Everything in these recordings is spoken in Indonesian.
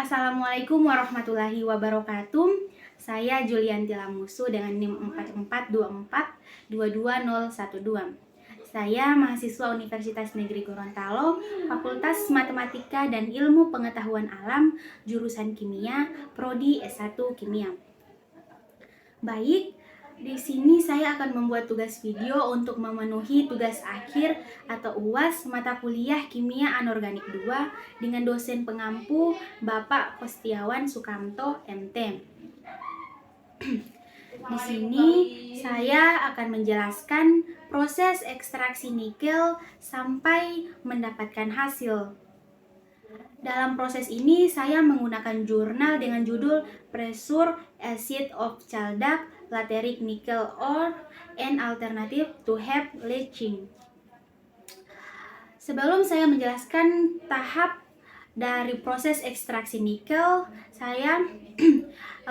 Assalamualaikum warahmatullahi wabarakatuh. Saya Julianti Lamusu dengan NIM 4424222012. Saya mahasiswa Universitas Negeri Gorontalo, Fakultas Matematika dan Ilmu Pengetahuan Alam, jurusan Kimia, Prodi S1 Kimia. Baik, di sini saya akan membuat tugas video untuk memenuhi tugas akhir atau UAS mata kuliah Kimia Anorganik 2 dengan dosen pengampu Bapak Kostiawan Sukamto, MT. Di sini saya akan menjelaskan proses ekstraksi nikel sampai mendapatkan hasil. Dalam proses ini saya menggunakan jurnal dengan judul Pressure Acid of Chaldak Lateric Nickel Ore and Alternative to Heap Leaching. Sebelum saya menjelaskan tahap dari proses ekstraksi nikel,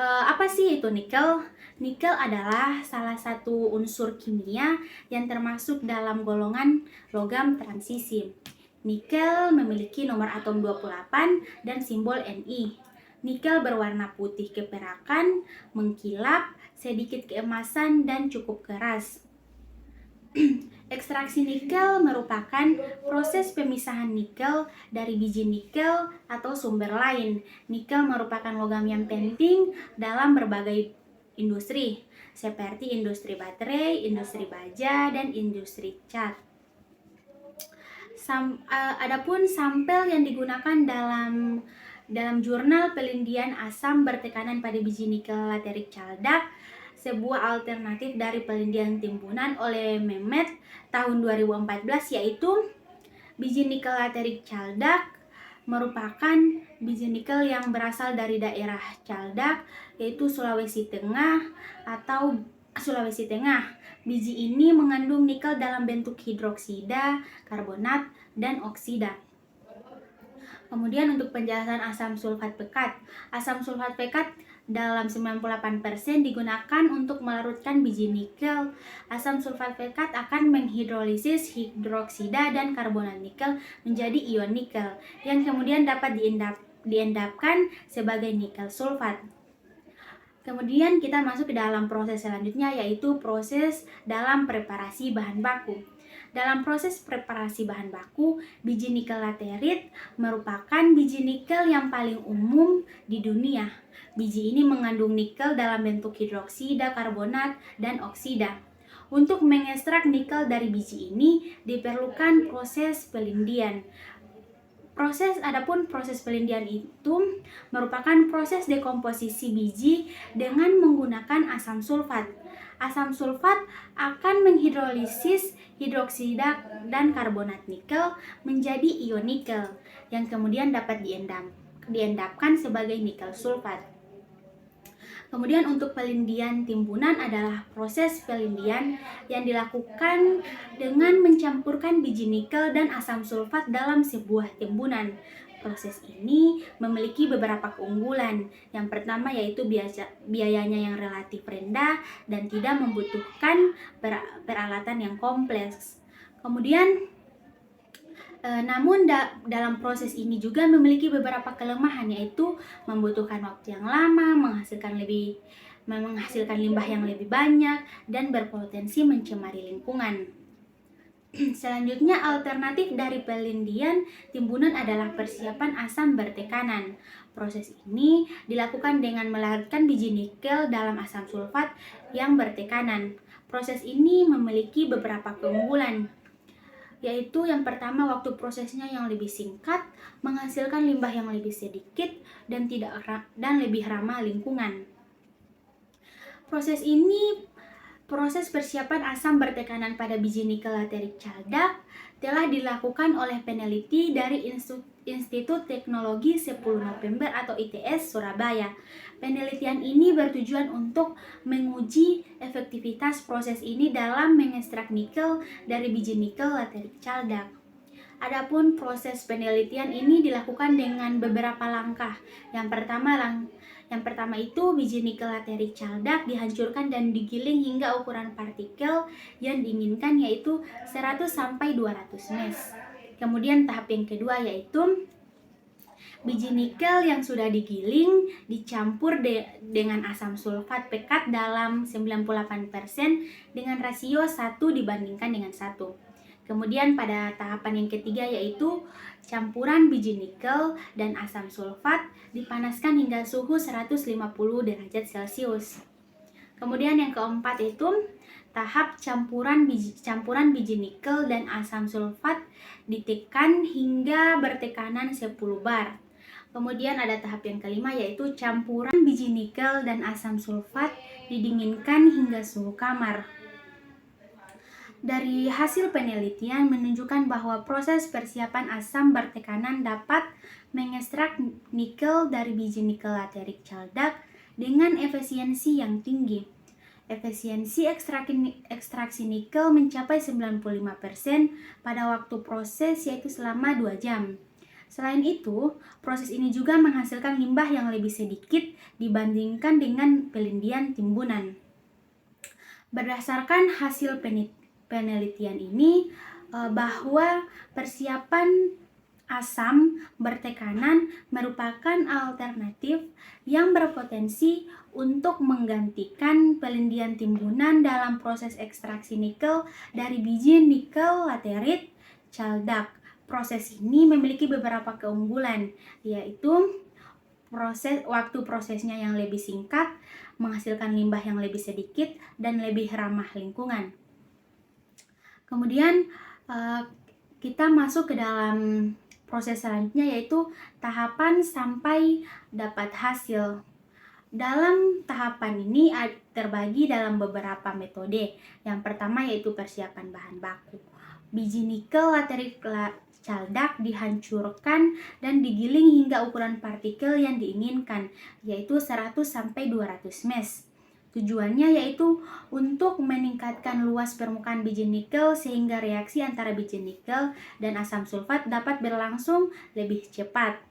apa sih itu nikel? Nikel adalah salah satu unsur kimia yang termasuk dalam golongan logam transisi. Nikel memiliki nomor atom 28 dan simbol Ni. Nikel berwarna putih keperakan, mengkilap, sedikit keemasan, dan cukup keras. Ekstraksi nikel merupakan proses pemisahan nikel dari biji nikel atau sumber lain. Nikel merupakan logam yang penting dalam berbagai industri, seperti industri baterai, industri baja, dan industri cat. Adapun sampel yang digunakan dalam jurnal pelindian asam bertekanan pada biji nikel laterik Chaldak, sebuah alternatif dari pelindian timbunan oleh Mehmet tahun 2014, yaitu biji nikel laterik Chaldak merupakan biji nikel yang berasal dari daerah Chaldak, yaitu Sulawesi Tengah atau Sulawesi Tengah. Biji ini mengandung nikel dalam bentuk hidroksida, karbonat, dan oksida. Kemudian untuk penjelasan asam sulfat pekat. Asam sulfat pekat dalam 98% digunakan untuk melarutkan biji nikel. Asam sulfat pekat akan menghidrolisis hidroksida dan karbonat nikel menjadi ion nikel, yang kemudian dapat diendapkan sebagai nikel sulfat. Kemudian kita masuk ke dalam proses selanjutnya, yaitu proses dalam preparasi bahan baku. Dalam proses preparasi bahan baku, biji nikel laterit merupakan biji nikel yang paling umum di dunia. Biji ini mengandung nikel dalam bentuk hidroksida, karbonat, dan oksida. Untuk mengekstrak nikel dari biji ini diperlukan proses pelindian. Adapun proses pelindian itu merupakan proses dekomposisi biji dengan menggunakan asam sulfat. Asam sulfat akan menghidrolisis hidroksida dan karbonat nikel menjadi ion nikel, yang kemudian dapat diendapkan sebagai nikel sulfat. Kemudian untuk pelindian timbunan adalah proses pelindian yang dilakukan dengan mencampurkan biji nikel dan asam sulfat dalam sebuah timbunan. Proses ini memiliki beberapa keunggulan. Yang pertama yaitu biayanya yang relatif rendah dan tidak membutuhkan peralatan yang kompleks. Kemudian namun dalam proses ini juga memiliki beberapa kelemahan, yaitu membutuhkan waktu yang lama, menghasilkan limbah yang lebih banyak, dan berpotensi mencemari lingkungan. Selanjutnya, alternatif dari pelindian timbunan adalah persiapan asam bertekanan. Proses ini dilakukan dengan melarutkan biji nikel dalam asam sulfat yang bertekanan. Proses ini memiliki beberapa keunggulan, yaitu yang pertama, waktu prosesnya yang lebih singkat, menghasilkan limbah yang lebih sedikit, dan lebih ramah lingkungan. Proses persiapan asam bertekanan pada biji nikel laterik Chaldak telah dilakukan oleh peneliti dari Institut Teknologi 10 November atau ITS Surabaya. Penelitian ini bertujuan untuk menguji efektivitas proses ini dalam mengekstrak nikel dari biji nikel laterik Chaldak. Adapun proses penelitian ini dilakukan dengan beberapa langkah. Yang pertama itu biji nikel laterik Chaldak dihancurkan dan digiling hingga ukuran partikel yang diinginkan, yaitu 100 sampai 200 mes. Kemudian tahap yang kedua yaitu Biji nikel yang sudah digiling dicampur dengan asam sulfat pekat dalam 98% dengan rasio 1:1. Kemudian pada tahapan yang ketiga yaitu campuran biji nikel dan asam sulfat dipanaskan hingga suhu 150 derajat Celcius. Kemudian yang keempat itu tahap campuran biji nikel dan asam sulfat ditekan hingga bertekanan 10 bar. Kemudian ada tahap yang kelima yaitu campuran biji nikel dan asam sulfat didinginkan hingga suhu kamar. Dari hasil penelitian menunjukkan bahwa proses persiapan asam bertekanan dapat mengekstrak nikel dari biji nikel laterik caldak dengan efisiensi yang tinggi. Efisiensi ekstraksi nikel mencapai 95% pada waktu proses yaitu selama 2 jam. Selain itu, proses ini juga menghasilkan limbah yang lebih sedikit dibandingkan dengan pelindian timbunan. Berdasarkan hasil penelitian ini, bahwa persiapan asam bertekanan merupakan alternatif yang berpotensi untuk menggantikan pelindian timbunan dalam proses ekstraksi nikel dari biji nikel laterit caldak. Proses ini memiliki beberapa keunggulan, yaitu waktu prosesnya yang lebih singkat, menghasilkan limbah yang lebih sedikit, dan lebih ramah lingkungan. Kemudian kita masuk ke dalam proses selanjutnya yaitu tahapan sampai dapat hasil. Dalam tahapan ini terbagi dalam beberapa metode. Yang pertama yaitu persiapan bahan baku. Biji nikel laterik caldak dihancurkan dan digiling hingga ukuran partikel yang diinginkan, yaitu 100-200 mes. Tujuannya yaitu untuk meningkatkan luas permukaan biji nikel sehingga reaksi antara biji nikel dan asam sulfat dapat berlangsung lebih cepat.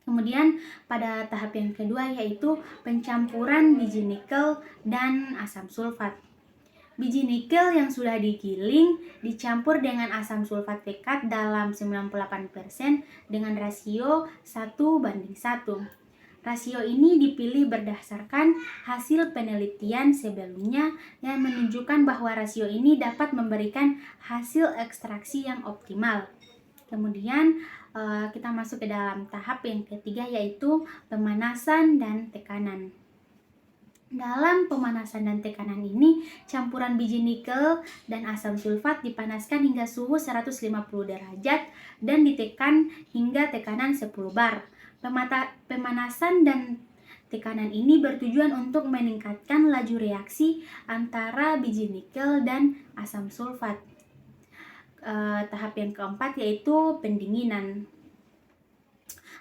Kemudian pada tahap yang kedua yaitu pencampuran biji nikel dan asam sulfat. Biji nikel yang sudah digiling dicampur dengan asam sulfat pekat dalam 98% dengan rasio 1:1. Rasio ini dipilih berdasarkan hasil penelitian sebelumnya yang menunjukkan bahwa rasio ini dapat memberikan hasil ekstraksi yang optimal. Kemudian kita masuk ke dalam tahap yang ketiga yaitu pemanasan dan tekanan. Dalam pemanasan dan tekanan ini, campuran biji nikel dan asam sulfat dipanaskan hingga suhu 150 derajat dan ditekan hingga tekanan 10 bar. Pemanasan dan tekanan ini bertujuan untuk meningkatkan laju reaksi antara biji nikel dan asam sulfat. Tahap yang keempat yaitu pendinginan.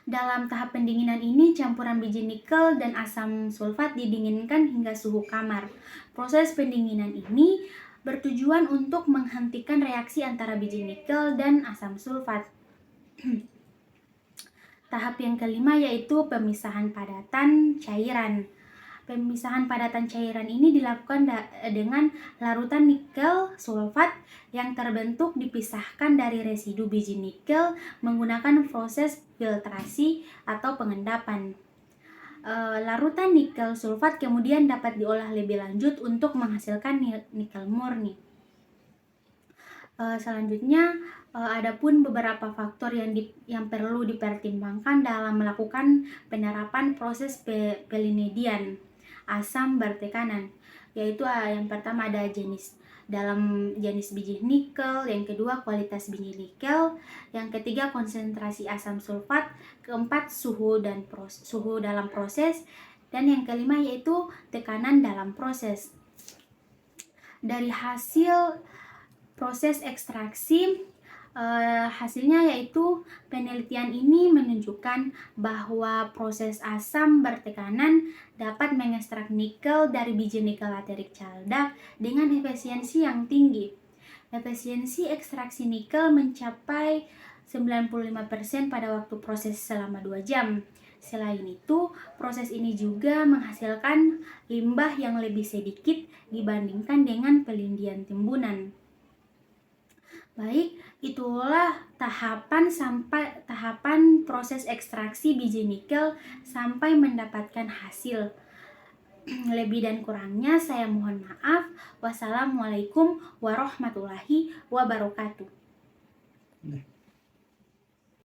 Dalam tahap pendinginan ini, campuran biji nikel dan asam sulfat didinginkan hingga suhu kamar. Proses pendinginan ini bertujuan untuk menghentikan reaksi antara biji nikel dan asam sulfat. Tahap yang kelima yaitu pemisahan padatan cairan. Pemisahan padatan cairan ini dilakukan dengan larutan nikel sulfat yang terbentuk dipisahkan dari residu biji nikel menggunakan proses filtrasi atau pengendapan. Larutan nikel sulfat kemudian dapat diolah lebih lanjut untuk menghasilkan nikel murni. Selanjutnya, adapun beberapa faktor yang perlu dipertimbangkan dalam melakukan penerapan proses pelindian asam bertekanan, yaitu yang pertama ada jenis biji nikel, yang kedua kualitas biji nikel, yang ketiga konsentrasi asam sulfat, keempat suhu dalam proses, dan yang kelima yaitu tekanan dalam proses. Dari hasil proses ekstraksi, hasilnya yaitu penelitian ini menunjukkan bahwa proses asam bertekanan dapat mengekstrak nikel dari biji nikel laterik caldak dengan efisiensi yang tinggi. Efisiensi ekstraksi nikel mencapai 95% pada waktu proses selama 2 jam. Selain itu, proses ini juga menghasilkan limbah yang lebih sedikit dibandingkan dengan pelindian timbunan. Baik, itulah tahapan proses ekstraksi biji nikel sampai mendapatkan hasil. Lebih dan kurangnya saya mohon maaf. Wassalamualaikum warahmatullahi wabarakatuh.